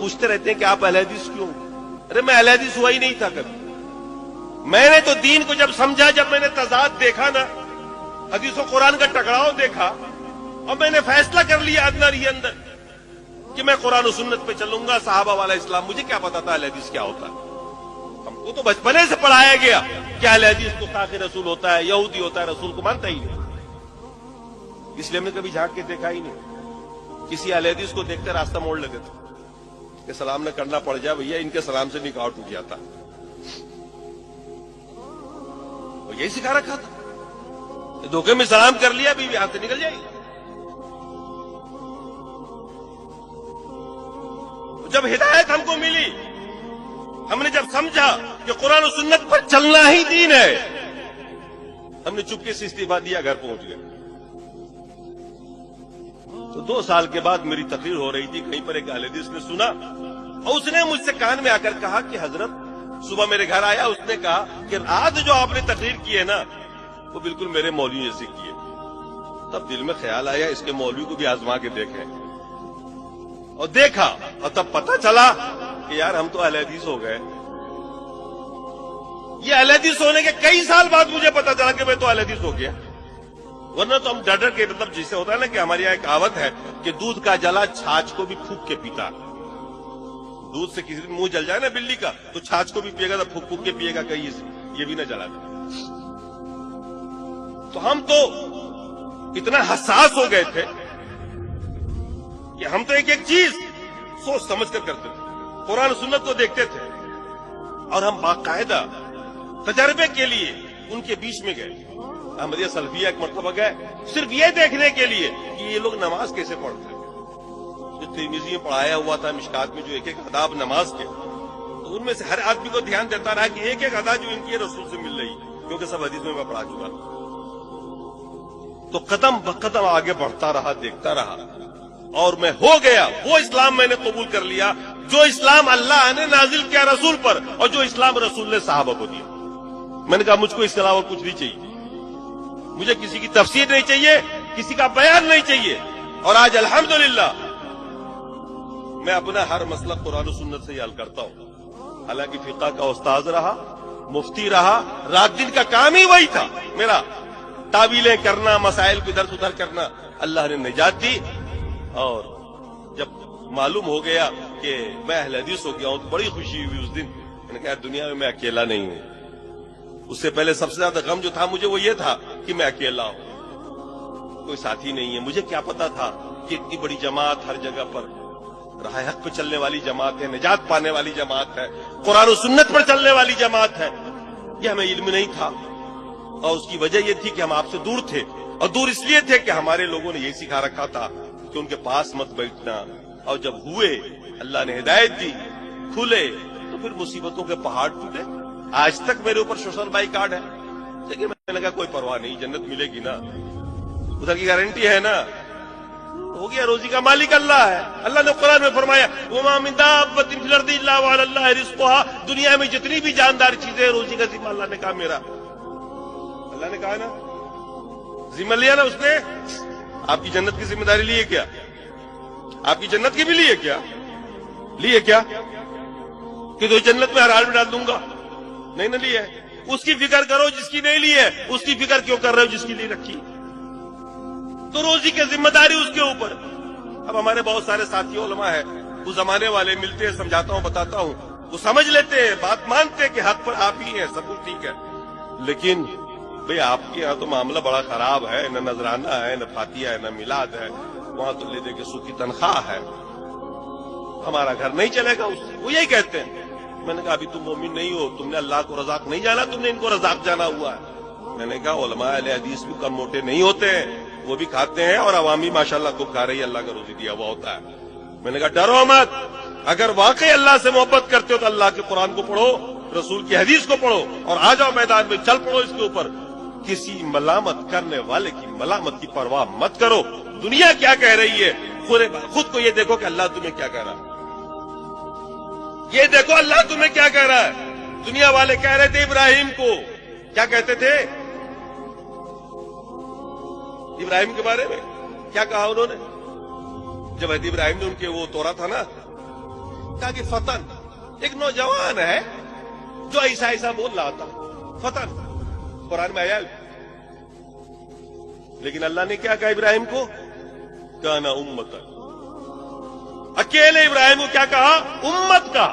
पूछते रहते हैं कि आप अहले हदीस क्यों? अरे मैं अहले हदीस हुआ ही नहीं था कभी। मैंने तो दीन को जब समझा, जब मैंने तजाद देखा ना, हदीस और कुरान का टकराव देखा, और मैंने फैसला कर लिया अंदर ही अंदर कि मैं कुरान और सुन्नत पे चलूंगा, सहाबा वाला इस्लाम। मुझे क्या पता था अहले हदीस क्या होता है? हमको तो बचपने से पढ़ाया गया कि अहले हदीस गुस्ताखे रसूल होता है, यहूदी होता है, रसूल को मानता ही नहीं। इसलिए हमने कभी झांक के देखा ही नहीं। किसी अहले हदीस को देखते रास्ता मोड़ लेते थे कि सलाम न करना पड़ जाए भैया, इनके सलाम से निकाह टूट जाता। वो यही सिखा रखा था, धोखे में सलाम कर लिया, बीवी हाथ से निकल जाएगी। जब हिदायत हमको मिली, हमने जब समझा कि कुरान और सुन्नत पर चलना ही दीन है, हमने चुपके से इस्तीफा दिया, घर पहुंच गए। तो 2 साल के बाद मेरी तकरीर हो रही थी, कहीं पर एक अहले हदीस ने सुना और उसने मुझसे कान में आकर कहा कि हजरत, सुबह मेरे घर आया, उसने कहा कि आज जो आपने तकरीर की है ना, वो बिल्कुल मेरे मौलवी जैसे की है। तब दिल में ख्याल आया इसके मौलवी को भी आजमा के देखें, और देखा, और तब पता चला कि यार हम तो अहले हदीस हो गए। ये अहले हदीस होने के कई साल बाद मुझे पता चला कि मैं तो अहले हदीस हो गया। वरना तो हम डर के, मतलब जिसे होता है ना कि हमारे यहाँ एक कहावत है कि दूध का जला छाछ को भी फूंक के पीता। दूध से किसी दिन मुंह जल जाए ना बिल्ली का, तो छाछ को भी पिएगा, तो फूंक फूंक के पिएगा, कहीं ये भी ना जला दे। तो हम तो इतना हसास हो गए थे कि हम तो एक एक चीज सोच समझ कर करते थे, कुरान सुन्नत को देखते थे, और हम बाकायदा तजर्बे के लिए उनके बीच में गए। अहमदिया सल्फिया एक मरतबा गए, सिर्फ ये देखने के लिए कि ये लोग नमाज कैसे पढ़ते हैं। जो तिरमिज़ी में पढ़ाया हुआ था मिशकात में, जो एक एक अदाब नमाज के, तो उनमें से हर आदमी को ध्यान देता रहा कि एक एक अदा जो इनकी रसूल से मिल रही, क्योंकि सब हदीस में मैं पढ़ा चुका था। तो कदम ब कदम आगे बढ़ता रहा, देखता रहा, और मैं हो गया वो इस्लाम मैंने कबूल कर लिया जो इस्लाम अल्लाह ने नाजिल किया रसूल पर, और जो इस्लाम रसूल ने सहाबा को दिया। मैंने कहा मुझको इसके अलावा कुछ नहीं चाहिए, मुझे किसी की तफसीर नहीं चाहिए, किसी का बयान नहीं चाहिए। और आज अल्हम्दुलिल्लाह मैं अपना हर मसला कुरान और सुन्नत से ही हल करता हूं। हालांकि फिक़ह का उस्ताद रहा, मुफ्ती रहा, रात दिन का काम ही वही था मेरा, तावीलें करना, मसाइल को इधर उधर करना। अल्लाह ने निजात दी, और जब मालूम हो गया कि मैं अहले हदीस हो गया हूं तो बड़ी खुशी हुई उस दिन। मैंने कहा दुनिया में मैं अकेला नहीं हूं। उससे पहले सबसे ज्यादा गम जो था मुझे वो ये था कि मैं अकेला हूं, कोई साथी नहीं है। मुझे क्या पता था कि इतनी बड़ी जमात हर जगह पर राह हक पे चलने वाली जमात है, निजात पाने वाली जमात है, कुरान और सुन्नत पर चलने वाली जमात है। यह हमें इल्म नहीं था, और उसकी वजह यह थी कि हम आपसे दूर थे, और दूर इसलिए थे कि हमारे लोगों ने यही सिखा रखा था कि उनके पास मत बैठना। और जब हुए, अल्लाह ने हिदायत दी, खुले, तो फिर मुसीबतों के पहाड़ टूटे। आज तक मेरे ऊपर सोशल बाई कार्ड है, लेकिन मैंने कहा कोई परवाह नहीं, जन्नत मिलेगी ना, उधर की गारंटी है ना, हो गया। रोजी का मालिक अल्लाह है। अल्लाह ने कुरान में फरमाया वमा मिन दाब्बतिन फिल अर्दि इल्ला व अलल्लाहि रिज़्क़ुहा, दुनिया में जितनी भी जानदार चीजें, रोजी का जिम्मा अल्लाह ने कहा मेरा। अल्लाह ने कहा ना, जिम्मा लिया ना उसने। आपकी जन्नत की जिम्मेदारी लिए क्या? आपकी जन्नत की भी लिए क्या? लिए क्या कि तो जन्नत में हर हाल में डाल दूंगा? नहीं ना लिए। उसकी फिक्र करो जिसकी नहीं ली है, उसकी फिक्र क्यों कर रहे हो जिसकी लिए रखी? तो रोजी की जिम्मेदारी उसके ऊपर। अब हमारे बहुत सारे साथी उलमा है, वो जमाने वाले मिलते हैं, समझाता हूं, बताता हूं, वो समझ लेते हैं, बात मानते हैं कि हक पर आप ही हैं, सब कुछ ठीक है। लेकिन भाई आपके यहाँ तो मामला बड़ा खराब है, न नजराना है, न फातिया है, न मिलाद है, वहां तो ले दे के सूखी तनख्वाह है, हमारा घर नहीं चलेगा उससे। वो यही कहते हैं। मैंने कहा अभी तुम मोमिन नहीं हो, तुमने अल्लाह को रज़ाक नहीं जाना, तुमने इनको रज़ाक जाना हुआ है। मैंने कहा उलमा अहले हदीस भी कम मोटे नहीं होते हैं, वो भी खाते हैं, और अवामी माशाल्लाह खूब खा रही है, अल्लाह का रोजी दिया हुआ होता है। मैंने कहा डरो मत, अगर वाकई अल्लाह से मोहब्बत करते हो तो अल्लाह के कुरान को पढ़ो, रसूल की हदीस को पढ़ो, और आ जाओ मैदान में, चल पड़ो इसके ऊपर। किसी मलामत करने वाले की मलामत की परवाह मत करो। दुनिया क्या कह रही है, खुद को ये देखो कि अल्लाह तुम्हें क्या कह रहा है। ये देखो अल्लाह तुम्हें क्या कह रहा है। दुनिया वाले कह रहे थे इब्राहिम को, क्या कहते थे इब्राहिम के बारे में? क्या कहा उन्होंने? जब हज़रत इब्राहिम ने उनके वो तोरा था ना, کہا کہ فتن، ایک نوجوان ہے جو ایسا ایسا بول رہا تھا، فتن قرآن میں آیا۔ لیکن اللہ نے کیا کہا ابراہیم کو؟ کانا امتن، اکیلے ابراہیم کو کیا کہا؟ امت کا۔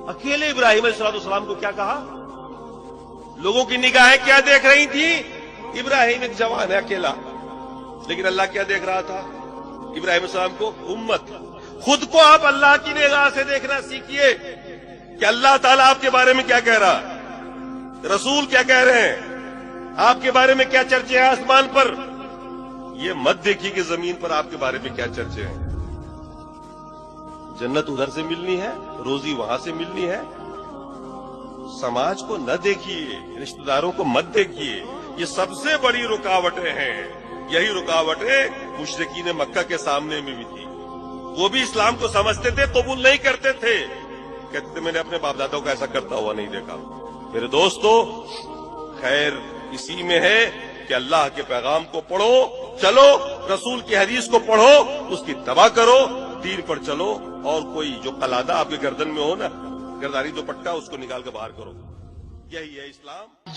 اکیلے ابراہیم علیہ السلام کو کیا کہا؟ لوگوں کی نگاہیں کیا دیکھ رہی تھی؟ ابراہیم ایک جوان ہے اکیلا، لیکن اللہ کیا دیکھ رہا تھا؟ ابراہیم علیہ السلام کو امت۔ خود کو آپ اللہ کی نگاہ سے دیکھنا سیکھیے کہ اللہ تعالیٰ آپ کے بارے میں کیا کہہ رہا، رسول کیا کہہ رہے ہیں، آپ کے بارے میں کیا چرچے ہیں آسمان پر۔ یہ مت دیکھیے کہ زمین پر آپ کے بارے میں کیا چرچے ہیں۔ جنت ادھر سے ملنی ہے، روزی وہاں سے ملنی ہے۔ سماج کو نہ دیکھیے، رشتہ داروں کو مت دیکھیے، یہ سب سے بڑی رکاوٹیں ہیں۔ یہی رکاوٹیں مشرکین مکہ کے سامنے میں بھی تھی۔ وہ بھی اسلام کو سمجھتے تھے، قبول نہیں کرتے تھے، کہتے تھے میں نے اپنے باپ داداؤں کو ایسا کرتا ہوا نہیں دیکھا۔ میرے دوستو، خیر اسی میں ہے کہ اللہ کے پیغام کو پڑھو، چلو رسول کی حدیث کو پڑھو، اس کی اتباع کرو، دین پر چلو، اور کوئی جو قلادہ آپ کے گردن میں ہو نا، گرداری جو پٹا، اس کو نکال کے باہر کرو۔ یہی ہے اسلام۔